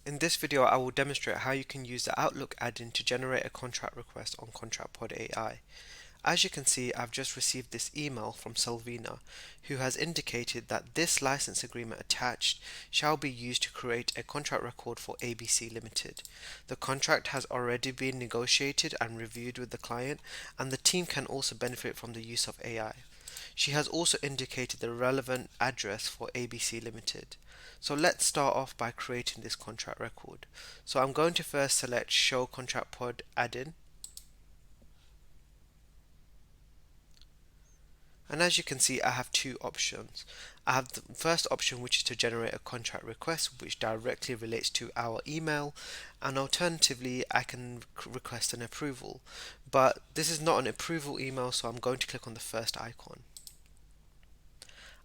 In this video, I will demonstrate how you can use the Outlook add-in to generate a contract request on ContractPodAi. As you can see, I've just received this email from Selvina, who has indicated that this license agreement attached shall be used to create a contract record for ABC Limited. The contract has already been negotiated and reviewed with the client, and the team can also benefit from the use of AI. She has also indicated the relevant address for ABC Limited. So let's start off by creating this contract record. So I'm going to first select Show Contract Pod Add-in. And as you can see, I have two options. I have the first option, which is to generate a contract request which directly relates to our email, and alternatively I can request an approval, but this is not an approval email, so I'm going to click on the first icon.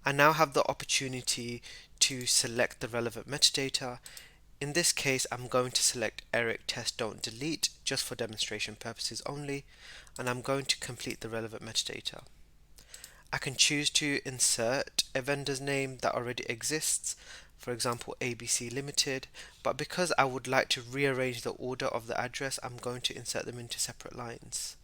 I now have the opportunity to select the relevant metadata. In this case, I'm going to select Eric test don't delete just for demonstration purposes only, and I'm going to complete the relevant metadata. I can choose to insert a vendor's name that already exists, for example ABC Limited, but because I would like to rearrange the order of the address, I'm going to insert them into separate lines.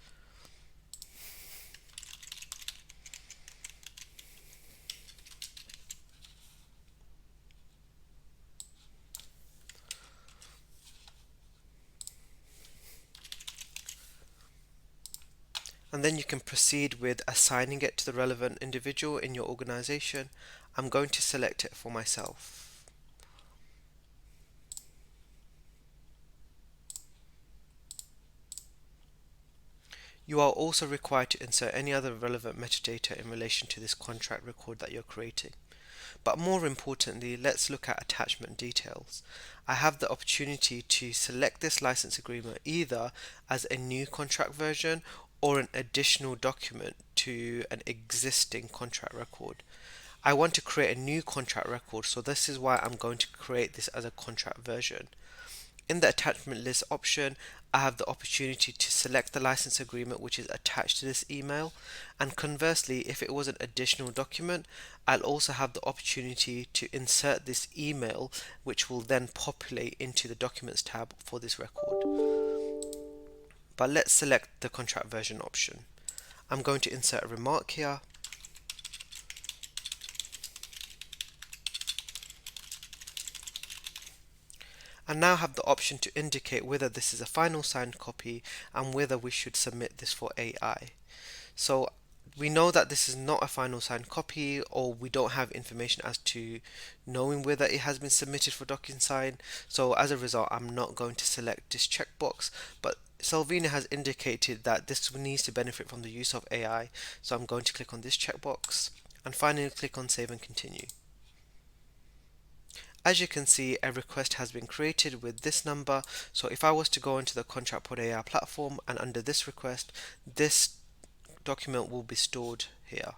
And then you can proceed with assigning it to the relevant individual in your organization. I'm going to select it for myself. You are also required to insert any other relevant metadata in relation to this contract record that you're creating. But more importantly, let's look at attachment details. I have the opportunity to select this license agreement either as a new contract version or an additional document to an existing contract record. I want to create a new contract record, so this is why I'm going to create this as a contract version. In the attachment list option, I have the opportunity to select the license agreement which is attached to this email, and conversely, if it was an additional document, I'll also have the opportunity to insert this email which will then populate into the Documents tab for this record. But let's select the contract version option. I'm going to insert a remark here. And now have the option to indicate whether this is a final signed copy and whether we should submit this for AI. So we know that this is not a final signed copy, or we don't have information as to knowing whether it has been submitted for DocuSign. So as a result, I'm not going to select this checkbox, but Selvina has indicated that this needs to benefit from the use of AI. So I'm going to click on this checkbox and finally click on Save and Continue. As you can see, a request has been created with this number. So if I was to go into the ContractPodAi platform and under this request, this document will be stored here.